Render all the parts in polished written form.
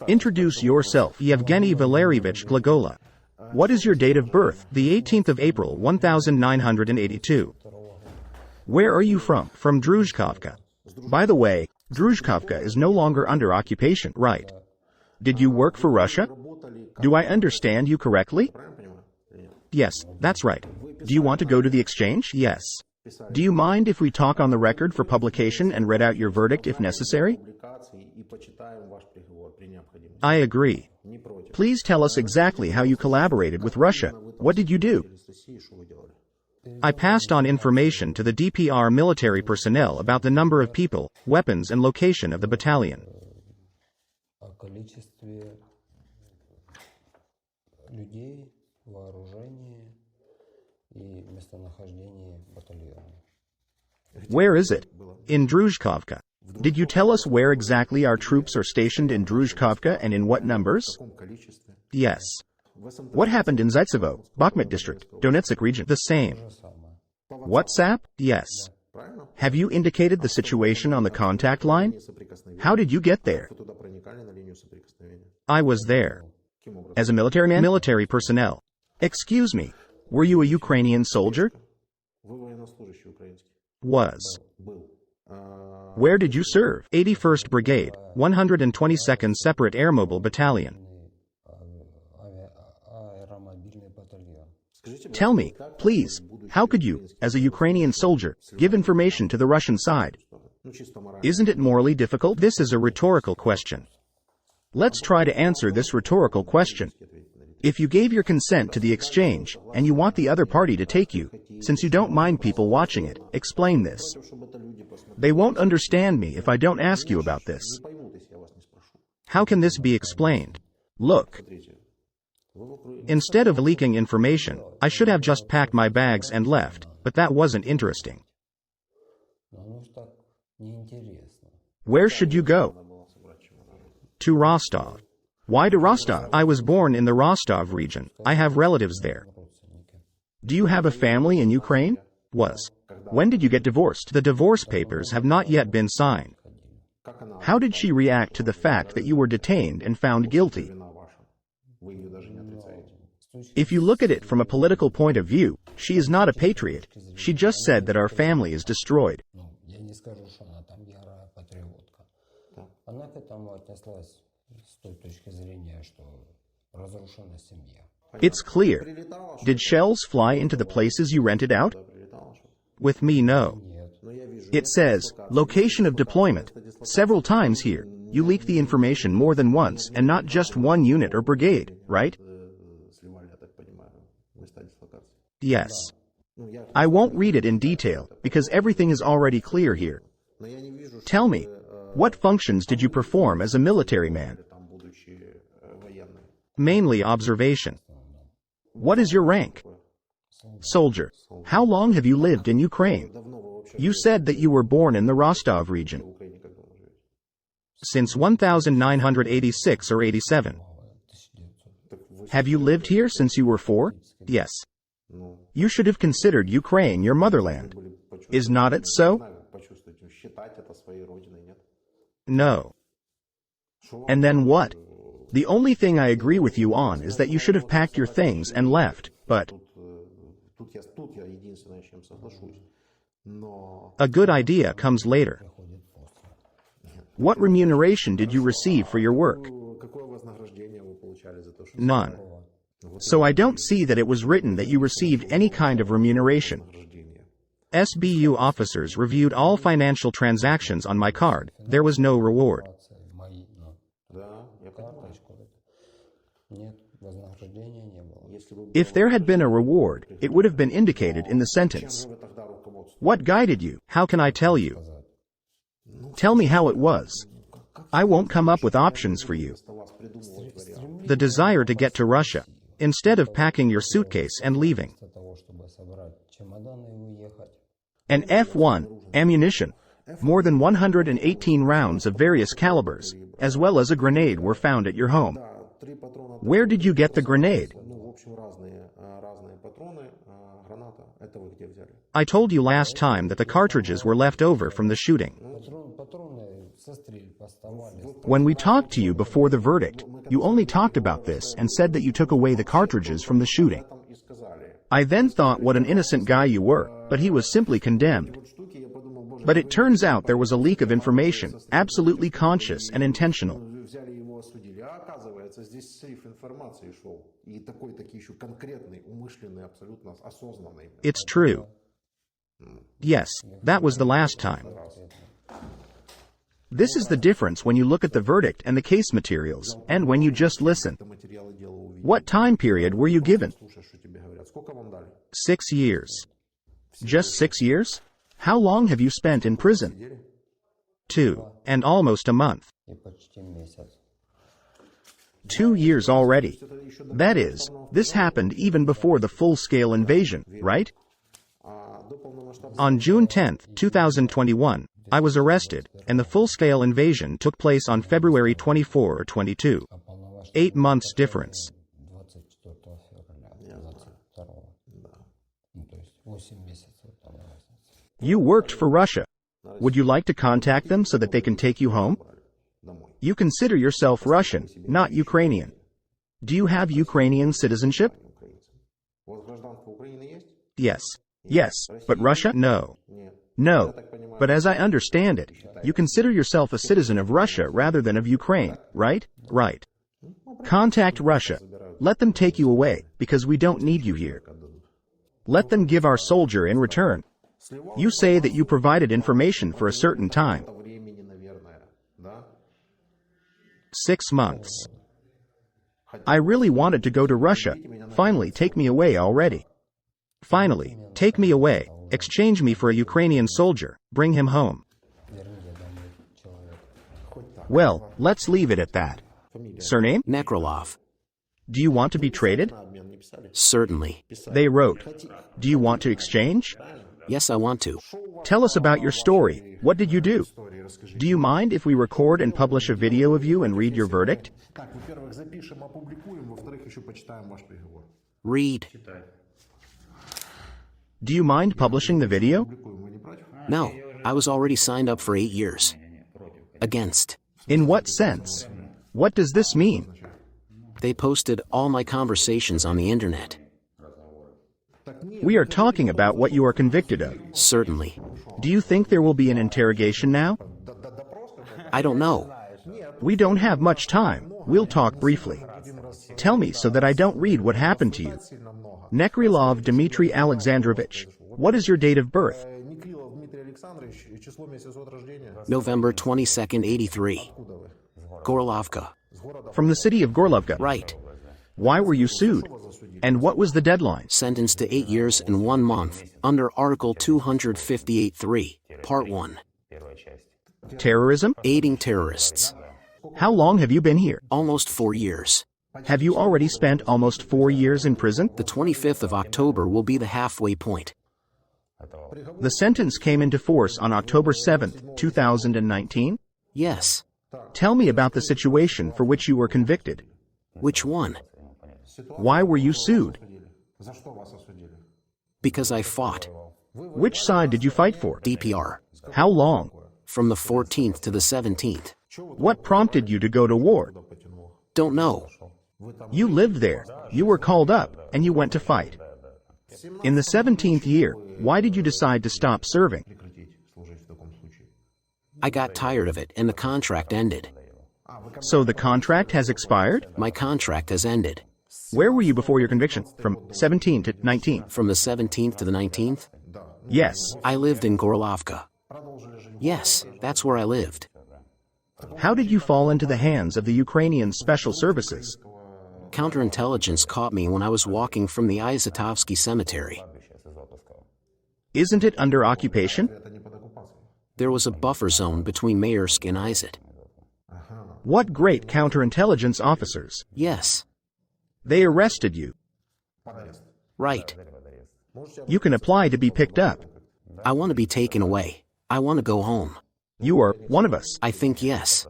Introduce yourself, Yevgeny Valerievich Glagola. What is your date of birth? The 18th of April, 1982. Where are you from? From Druzhkovka. By the way, Druzhkovka is no longer under occupation, right? Did you work for Russia? Do I understand you correctly? Yes, that's right. Do you want to go to the exchange? Yes. Do you mind if we talk on the record for publication and read out your verdict if necessary? I agree. Please tell us exactly how you collaborated with Russia. What did you do? I passed on information to the DPR military personnel about the number of people, weapons and location of the battalion. Where is it? In Druzhkovka. Did you tell us where exactly our troops are stationed in Druzhkovka and in what numbers? Yes. What happened in Zaitsevo, Bakhmut district, Donetsk region? The same. WhatsApp? Yes. Have you indicated the situation on the contact line? How did you get there? I was there. As a military man? Military personnel. Excuse me, were you a Ukrainian soldier? Was. Where did you serve? 81st Brigade, 122nd Separate Airmobile Battalion. Tell me, please, how could you, as a Ukrainian soldier, give information to the Russian side? Isn't it morally difficult? This is a rhetorical question. Let's try to answer this rhetorical question. If you gave your consent to the exchange, and you want the other party to take you, since you don't mind people watching it, explain this. They won't understand me if I don't ask you about this. How can this be explained? Look. Instead of leaking information, I should have just packed my bags and left, but that wasn't interesting. Where should you go? To Rostov. Why to Rostov? I was born in the Rostov region. I have relatives there. Do you have a family in Ukraine? Was. When did you get divorced? The divorce papers have not yet been signed. How did she react to the fact that you were detained and found guilty? If you look at it from a political point of view, she is not a patriot. She just said that our family is destroyed. It's clear. Did shells fly into the places you rented out? With me, no. It says, location of deployment, several times here. You leak the information more than once and not just one unit or brigade, right? Yes. I won't read it in detail, because everything is already clear here. Tell me, what functions did you perform as a military man? Mainly observation. What is your rank? Soldier. How long have you lived in Ukraine? You said that you were born in the Rostov region. Since 1986 or 87. Have you lived here since you were 4? Yes. You should have considered Ukraine your motherland. Is not it so? No. And then what? The only thing I agree with you on is that you should have packed your things and left, but a good idea comes later. What remuneration did you receive for your work? None. So I don't see that it was written that you received any kind of remuneration. SBU officers reviewed all financial transactions on my card. There was no reward. If there had been a reward, it would have been indicated in the sentence. What guided you? How can I tell you? Tell me how it was. I won't come up with options for you. The desire to get to Russia, instead of packing your suitcase and leaving. An F1, ammunition, more than 118 rounds of various calibers, as well as a grenade were found at your home. Where did you get the grenade? I told you last time that the cartridges were left over from the shooting. When we talked to you before the verdict, you only talked about this and said that you took away the cartridges from the shooting. I then thought what an innocent guy you were, but he was simply condemned. But it turns out there was a leak of information, absolutely conscious and intentional. It's true. Yes, that was the last time. This is the difference when you look at the verdict and the case materials, and when you just listen. What time period were you given? 6 years. Just 6 years? How long have you spent in prison? 2 and almost a month. 2 years already. That is, this happened even before the full-scale invasion, right? On June 10, 2021, I was arrested, and the full-scale invasion took place on February 24 or 22. 8 months difference. You worked for Russia. Would you like to contact them so that they can take you home? You consider yourself Russian, not Ukrainian. Do you have Ukrainian citizenship? Yes. Yes, but Russia? No. No. But as I understand it, you consider yourself a citizen of Russia rather than of Ukraine, right? Right. Contact Russia. Let them take you away, because we don't need you here. Let them give our soldier in return. You say that you provided information for a certain time. 6 months. I really wanted to go to Russia. Finally, take me away already. Finally, take me away. Exchange me for a Ukrainian soldier. Bring him home. Well, let's leave it at that. Surname? Nekrolov. Do you want to be traded? Certainly. They wrote. Do you want to exchange? Yes, I want to. Tell us about your story. What did you do? Do you mind if we record and publish a video of you and read your verdict? Read. Do you mind publishing the video? No, I was already signed up for 8 years. Against. In what sense? What does this mean? They posted all my conversations on the internet. We are talking about what you are convicted of. Certainly. Do you think there will be an interrogation now? I don't know. We don't have much time. We'll talk briefly. Tell me so that I don't read what happened to you. Nekrylov Dmitry Alexandrovich, what is your date of birth? November 22nd, 83. Gorlovka. From the city of Gorlovka. Right. Why were you sued? And what was the deadline? Sentenced to 8 years and 1 month, under Article 258.3, Part 1. Terrorism? Aiding terrorists. How long have you been here? Almost 4 years. Have you already spent almost 4 years in prison? The 25th of October will be the halfway point. The sentence came into force on October 7, 2019? Yes. Tell me about the situation for which you were convicted. Which one? Why were you sued? Because I fought. Which side did you fight for? DPR. How long? From the 14th to the 17th. What prompted you to go to war? Don't know. You lived there, you were called up, and you went to fight. In the 17th year, why did you decide to stop serving? I got tired of it and the contract ended. So the contract has expired? My contract has ended. Where were you before your conviction? From 17 to 19? From the 17th to the 19th? Yes. I lived in Gorlovka. Yes, that's where I lived. How did you fall into the hands of the Ukrainian Special Services? Counterintelligence caught me when I was walking from the Izatovsky cemetery. Isn't it under occupation? There was a buffer zone between Maersk and Izat. What great counterintelligence officers. Yes. They arrested you. Right. You can apply to be picked up. I want to be taken away. I want to go home. You are one of us. I think yes.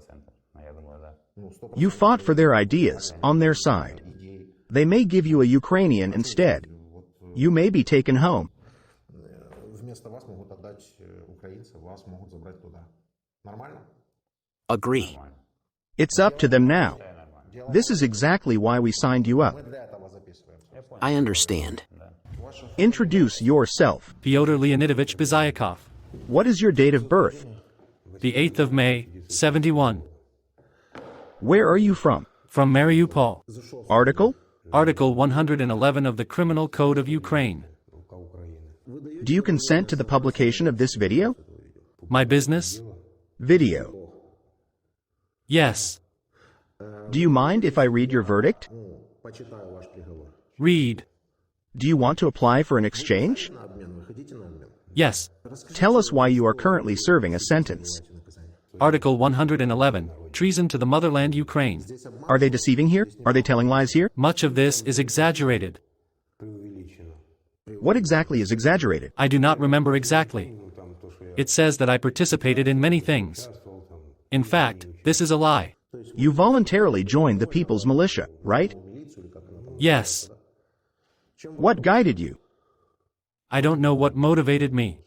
You fought for their ideas, on their side. They may give you a Ukrainian instead. You may be taken home. Agree. It's up to them now. This is exactly why we signed you up. I understand. Introduce yourself. Fyodor Leonidovich Bezyakov. What is your date of birth? The 8th of May, 71. Where are you from? From Mariupol. Article? Article 111 of the Criminal Code of Ukraine. Do you consent to the publication of this video? My business? Video. Yes. Do you mind if I read your verdict? Read. Do you want to apply for an exchange? Yes. Tell us why you are currently serving a sentence. Article 111, treason to the motherland Ukraine. Are they deceiving here? Are they telling lies here? Much of this is exaggerated. What exactly is exaggerated? I do not remember exactly. It says that I participated in many things. In fact, this is a lie. You voluntarily joined the People's Militia, right? Yes. What guided you? I don't know what motivated me.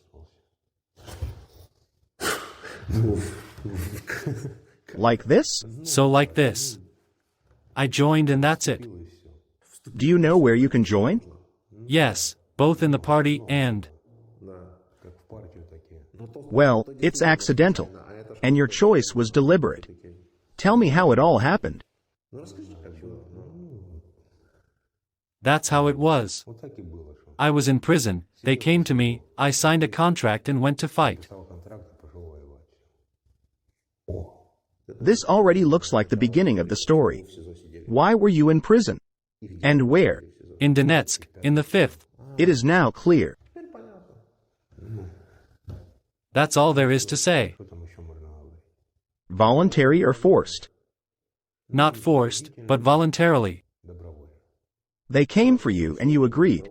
Like this? So like this. I joined and that's it. Do you know where you can join? Yes, both in the party and... Well, it's accidental. And your choice was deliberate. Tell me how it all happened. That's how it was. I was in prison, they came to me, I signed a contract and went to fight. This already looks like the beginning of the story. Why were you in prison? And where? In Donetsk, in the 5th. It is now clear. That's all there is to say. Voluntary or forced? Not forced, but voluntarily. They came for you and you agreed.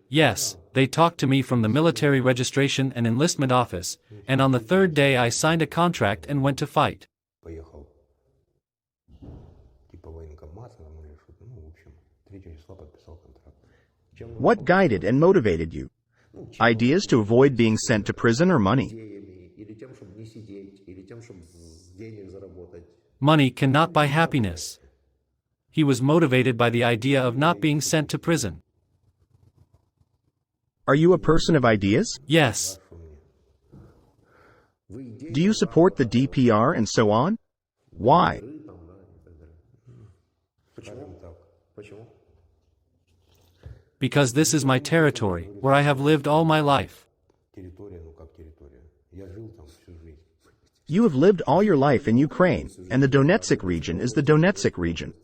Yes, they talked to me from the military registration and enlistment office, and on the 3rd day I signed a contract and went to fight. What guided and motivated you? Ideas to avoid being sent to prison or money? Money cannot buy happiness. He was motivated by the idea of not being sent to prison. Are you a person of ideas? Yes. Do you support the DPR and so on? Why? Because this is my territory, where I have lived all my life. You have lived all your life in Ukraine, and the Donetsk region is the Donetsk region.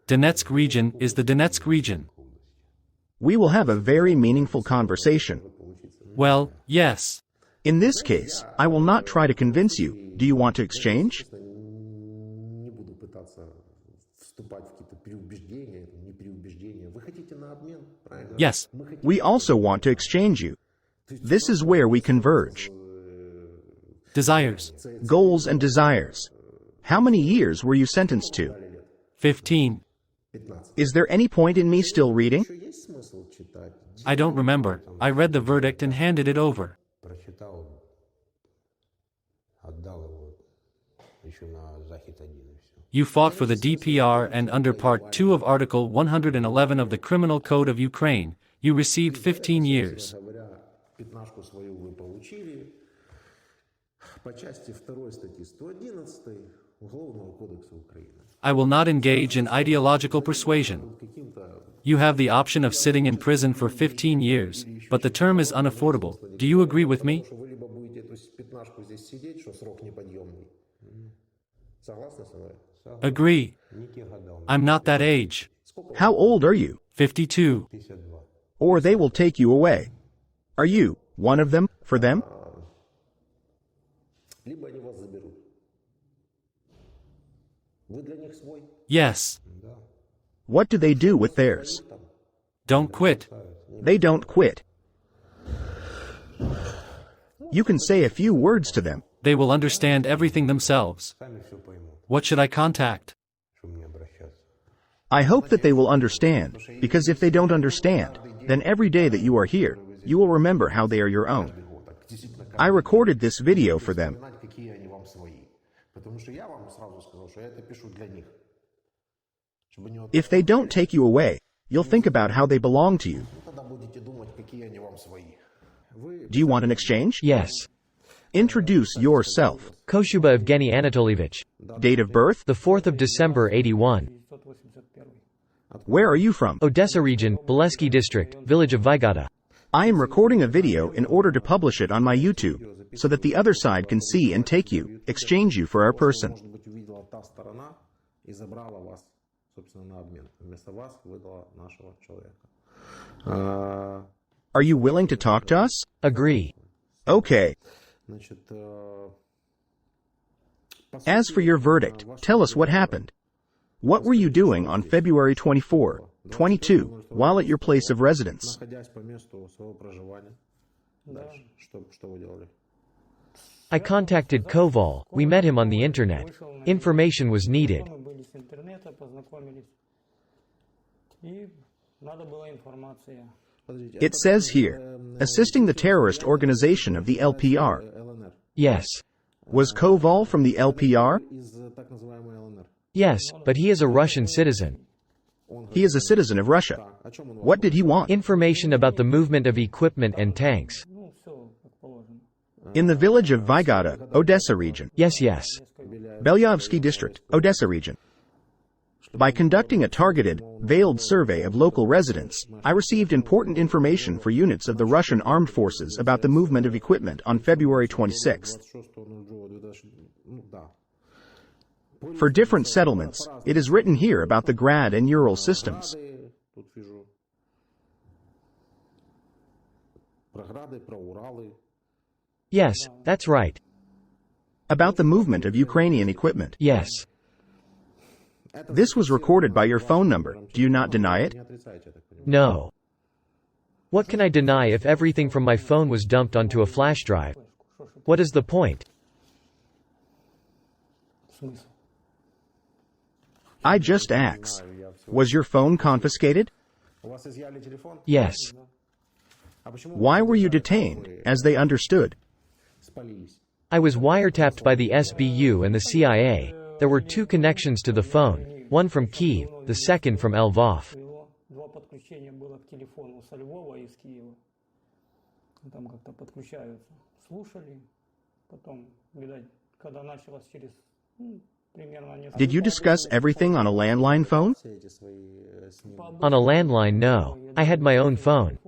Donetsk region is the Donetsk region. We will have a very meaningful conversation. Well, yes. In this case, I will not try to convince you. Do you want to exchange? Yes. We also want to exchange you. This is where we converge. Desires. Goals and desires. How many years were you sentenced to? 15. Is there any point in me still reading? I don't remember. I read the verdict and handed it over. You fought for the DPR and under Part 2 of Article 111 of the Criminal Code of Ukraine, you received 15 years. I will not engage in ideological persuasion. You have the option of sitting in prison for 15 years, but the term is unaffordable. Do you agree with me? Agree. I'm not that age. How old are you? 52. Or they will take you away. Are you one of them, for them? Yes. What do they do with theirs? Don't quit. They don't quit. You can say a few words to them. They will understand everything themselves. What should I contact? I hope that they will understand, because if they don't understand, then every day that you are here, you will remember how they are your own. I recorded this video for them. If they don't take you away, you'll think about how they belong to you. Do you want an exchange? Yes. Introduce yourself. Koshuba Evgeny Anatolievich. Date of birth? The 4th of December 81. Where are you from? Odessa region, Bolesky district, village of Vygota. I am recording a video in order to publish it on my YouTube, so that the other side can see and take you, exchange you for our person. Are you willing to talk to us? Agree. Okay. As for your verdict, tell us what happened. What were you doing on February 24, 22, while at your place of residence? I contacted Koval. We met him on the internet. Information was needed. It says here, assisting the terrorist organization of the LPR. Yes. Was Koval from the LPR? Yes, but he is a Russian citizen. He is a citizen of Russia. What did he want? Information about the movement of equipment and tanks. In the village of Vygota, Odessa region. Yes. Belyavsky district, Odessa region. By conducting a targeted, veiled survey of local residents, I received important information for units of the Russian armed forces about the movement of equipment on February 26. For different settlements, it is written here about the Grad and Ural systems. Yes, that's right. About the movement of Ukrainian equipment. Yes. This was recorded by your phone number. Do you not deny it? No. What can I deny if everything from my phone was dumped onto a flash drive? What is the point? I just ask. Was your phone confiscated? Yes. Why were you detained, as they understood? I was wiretapped by the SBU and the CIA. There were 2 connections to the phone, one from Kyiv, the second from Lvov. Did you discuss everything on a landline phone? On a landline, no. I had my own phone.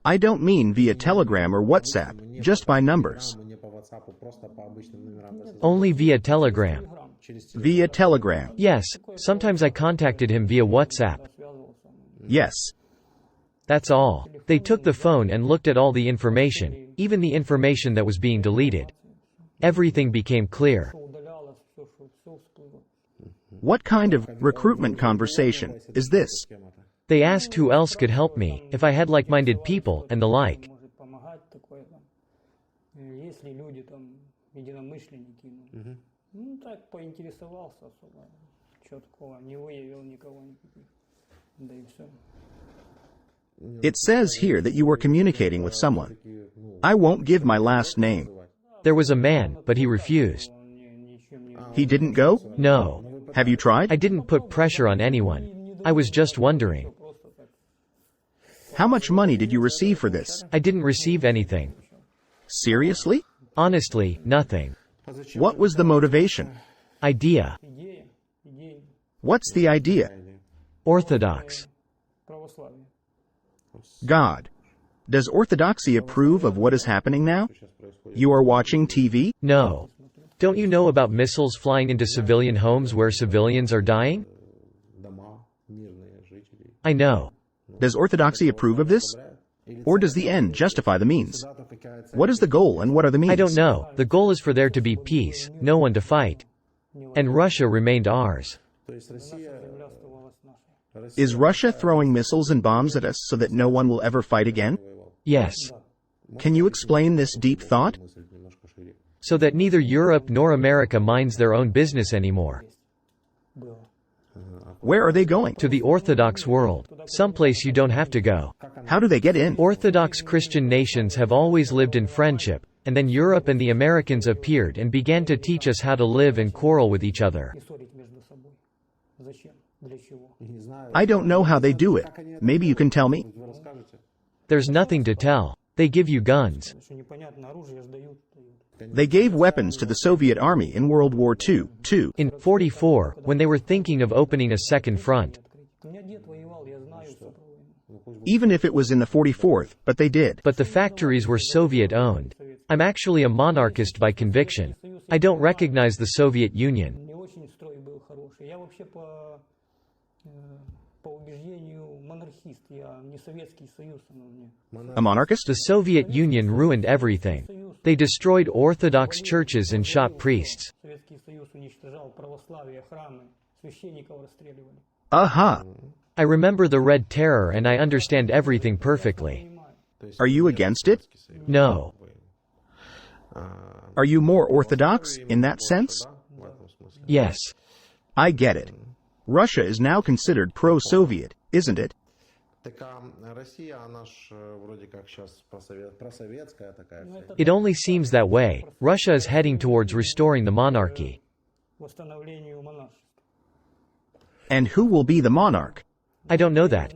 I don't mean via Telegram or WhatsApp, just by numbers. Only via Telegram. Via Telegram. Yes, sometimes I contacted him via WhatsApp. Yes. That's all. They took the phone and looked at all the information, even the information that was being deleted. Everything became clear. What kind of recruitment conversation is this? They asked who else could help me, if I had like-minded people, and the like. It says here that you were communicating with someone. I won't give my last name. There was a man, but he refused. He didn't go? No. Have you tried? I didn't put pressure on anyone. I was just wondering. How much money did you receive for this? I didn't receive anything. Seriously? Honestly, nothing. What was the motivation? Idea. What's the idea? Orthodox. God. Does Orthodoxy approve of what is happening now? You are watching TV? No. Don't you know about missiles flying into civilian homes where civilians are dying? I know. Does Orthodoxy approve of this? Or does the end justify the means? What is the goal and what are the means? I don't know. The goal is for there to be peace, no one to fight. And Russia remained ours. Is Russia throwing missiles and bombs at us so that no one will ever fight again? Yes. Can you explain this deep thought? So that neither Europe nor America minds their own business anymore. Where are they going? To the Orthodox world. Someplace you don't have to go. How do they get in? Orthodox Christian nations have always lived in friendship. and then Europe and the Americans appeared and began to teach us how to live and quarrel with each other. I don't know how they do it. Maybe you can tell me? There's nothing to tell. They give you guns. They gave weapons to the Soviet army in World War II, too. In 44, when they were thinking of opening a second front. Even if it was in the 44th, but they did. But the factories were Soviet-owned. I'm actually a monarchist by conviction. I don't recognize the Soviet Union. A monarchist? The Soviet Union ruined everything. They destroyed Orthodox churches and shot priests. Aha! I remember the Red Terror and I understand everything perfectly. Are you against it? No. Are you more orthodox, in that sense? Yes. I get it. Russia is now considered pro-Soviet, isn't it? It only seems that way. Russia is heading towards restoring the monarchy. And who will be the monarch? I don't know that.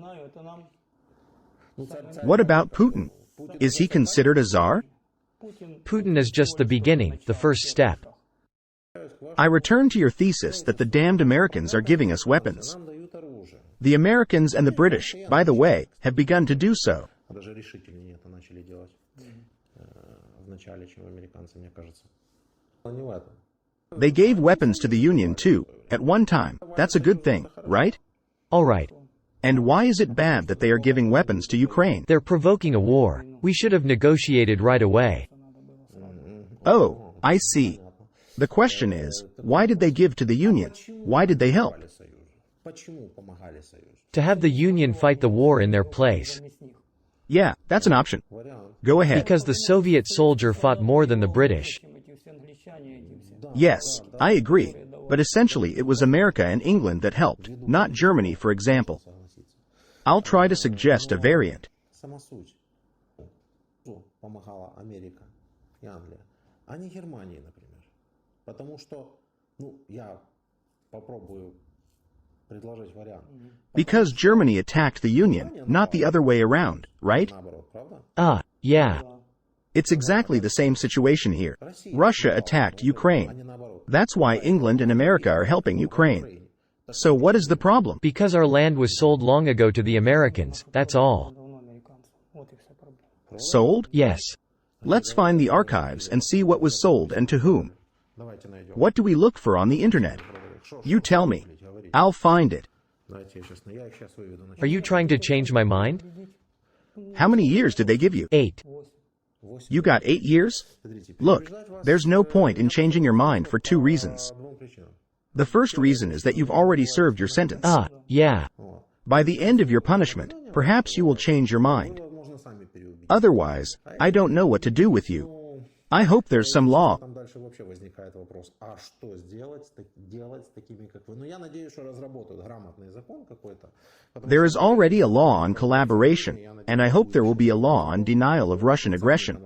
What about Putin? Is he considered a czar? Putin is just the beginning, the first step. I return to your thesis that the damned Americans are giving us weapons. The Americans and the British, by the way, have begun to do so. They gave weapons to the Union too, at one time. That's a good thing, right? All right. And why is it bad that they are giving weapons to Ukraine? They're provoking a war. We should have negotiated right away. Oh, I see. The question is, why did they give to the Union? Why did they help? To have the Union fight the war in their place. Yeah, that's an option. Go ahead. Because the Soviet soldier fought more than the British. Yes, I agree. But essentially it was America and England that helped, not Germany, for example. I'll try to suggest a variant. Because Germany attacked the Union, not the other way around, right? Yeah. It's exactly the same situation here. Russia attacked Ukraine. That's why England and America are helping Ukraine. So what is the problem? Because our land was sold long ago to the Americans, that's all. Sold? Yes. Let's find the archives and see what was sold and to whom. What do we look for on the internet? You tell me. I'll find it. Are you trying to change my mind? How many years did they give you? 8. You got 8 years? Look, there's no point in changing your mind for 2 reasons. The first reason is that you've already served your sentence. Yeah. By the end of your punishment, perhaps you will change your mind. Otherwise, I don't know what to do with you. I hope there's some law. There is already a law on collaboration, and I hope there will be a law on denial of Russian aggression.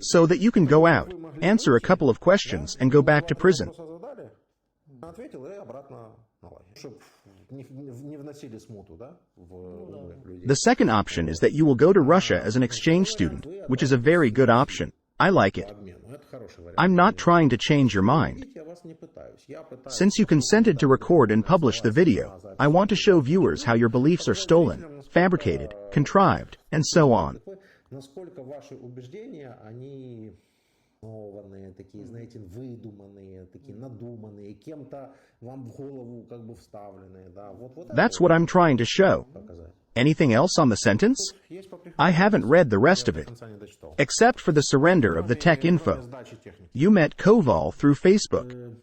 So that you can go out, answer a couple of questions, and go back to prison. The second option is that you will go to Russia as an exchange student, which is a very good option. I like it. I'm not trying to change your mind. Since you consented to record and publish the video, I want to show viewers how your beliefs are stolen, fabricated, contrived, and so on. That's what I'm trying to show. Anything else on the sentence? I haven't read the rest of it. Except for the surrender of the tech info. You met Koval through Facebook.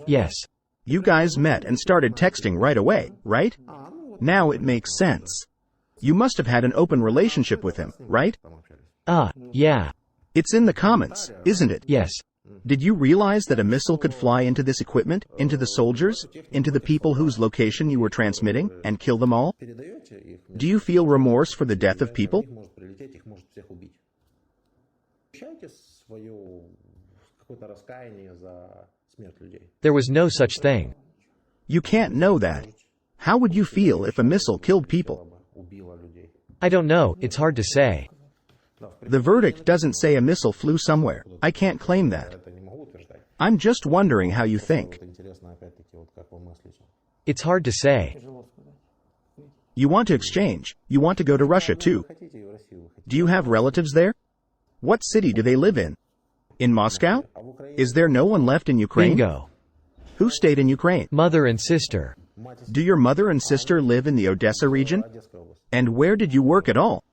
Yes. You guys met and started texting right away, right? Now it makes sense. You must have had an open relationship with him, right? Yeah. It's in the comments, isn't it? Yes. Did you realize that a missile could fly into this equipment, into the soldiers, into the people whose location you were transmitting, and kill them all? Do you feel remorse for the death of people? There was no such thing. You can't know that. How would you feel if a missile killed people? I don't know, it's hard to say. The verdict doesn't say a missile flew somewhere. I can't claim that. I'm just wondering how you think. It's hard to say. You want to exchange. You want to go to Russia too. Do you have relatives there? What city do they live in? In Moscow? Is there no one left in Ukraine? Bingo. Who stayed in Ukraine? Mother and sister. Do your mother and sister live in the Odessa region? And where did you work at all?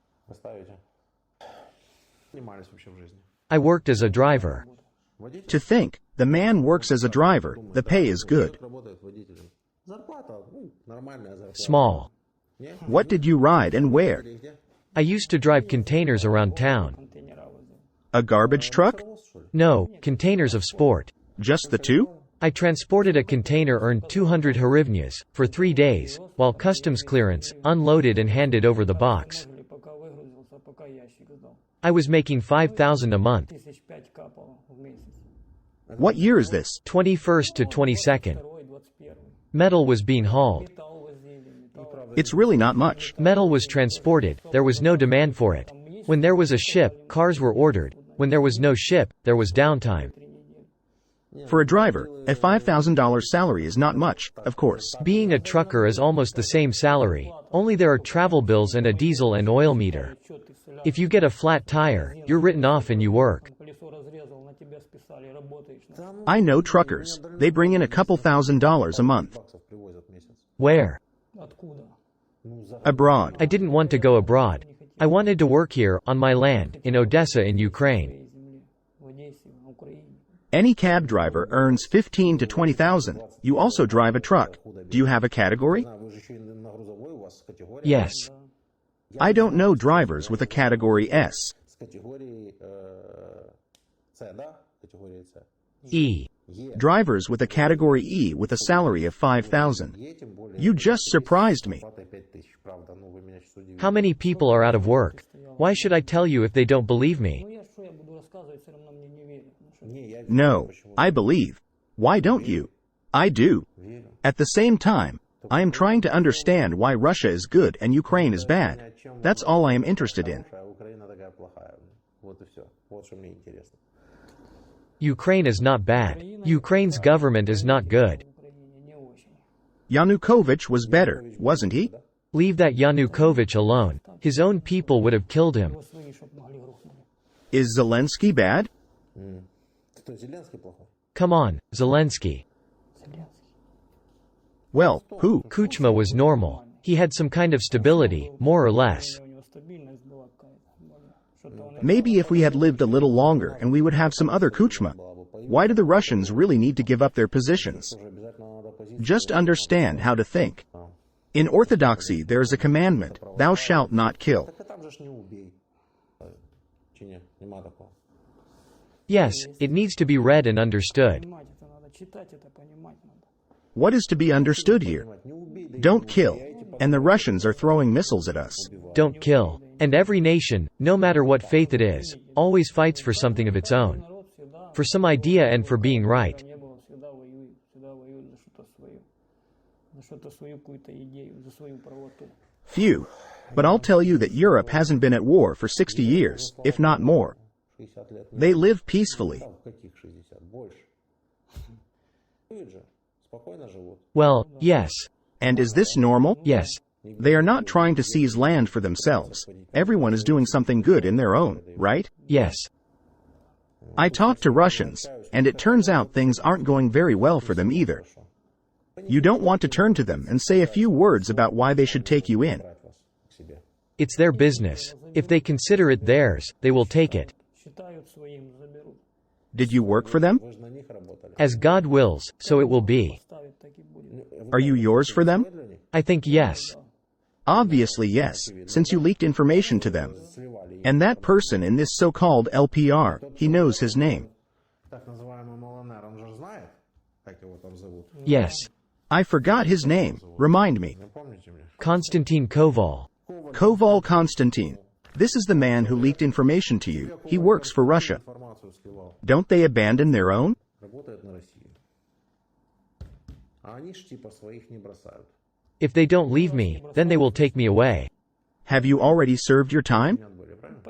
I worked as a driver. To think, the man works as a driver, the pay is good. Small. What did you ride and where? I used to drive containers around town. A garbage truck? No, containers of sport. Just the two? I transported a container earned 200 hryvnias for 3 days, while customs clearance, unloaded and handed over the box. I was making 5,000 a month. What year is this? 21st to 22nd. Metal was being hauled. It's really not much. Metal was transported, there was no demand for it. When there was a ship, cars were ordered. When there was no ship, there was downtime. For a driver, a $5,000 salary is not much, of course. Being a trucker is almost the same salary, only there are travel bills and a diesel and oil meter. If you get a flat tire, you're written off and you work. I know truckers. They bring in a couple $1,000s a month. Where? Abroad. I didn't want to go abroad. I wanted to work here, on my land, in Odessa in Ukraine. Any cab driver earns 15 to 20,000. You also drive a truck. Do you have a category? Yes. I don't know drivers with a category S. E. Drivers with a category E with a salary of 5,000. You just surprised me. How many people are out of work? Why should I tell you if they don't believe me? No, I believe. Why don't you? I do. At the same time, I am trying to understand why Russia is good and Ukraine is bad. That's all I am interested in. Ukraine is not bad. Ukraine's government is not good. Yanukovych was better, wasn't he? Leave that Yanukovych alone. His own people would have killed him. Is Zelensky bad? Come on, Zelensky. Well, who? Kuchma was normal. He had some kind of stability, more or less. Maybe if we had lived a little longer and we would have some other Kuchma. Why do the Russians really need to give up their positions? Just understand how to think. In Orthodoxy there is a commandment, thou shalt not kill. Yes, it needs to be read and understood. What is to be understood here? Don't kill. And the Russians are throwing missiles at us. Don't kill. And every nation, no matter what faith it is, always fights for something of its own. For some idea and for being right. Phew. But I'll tell you that Europe hasn't been at war for 60 years, if not more. They live peacefully. Well, yes. And is this normal? Yes. They are not trying to seize land for themselves. Everyone is doing something good in their own, right? Yes. I talk to Russians, and it turns out things aren't going very well for them either. You don't want to turn to them and say a few words about why they should take you in. It's their business. If they consider it theirs, they will take it. Did you work for them? As God wills, so it will be. Are you yours for them? I think yes. Obviously yes, since you leaked information to them. And that person in this so-called LPR, he knows his name. Yes. I forgot his name. Remind me. Konstantin Koval. Koval Konstantin. This is the man who leaked information to you. He works for Russia. Don't they abandon their own? If they don't leave me, then they will take me away. Have you already served your time?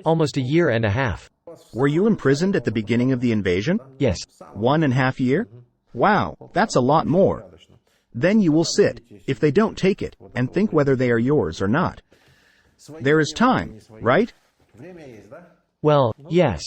Almost a year and a half. Were you imprisoned at the beginning of the invasion? Yes. 1.5 years? Wow, that's a lot more. Then you will sit, if they don't take it, and think whether they are yours or not. There is time, right? Well, yes,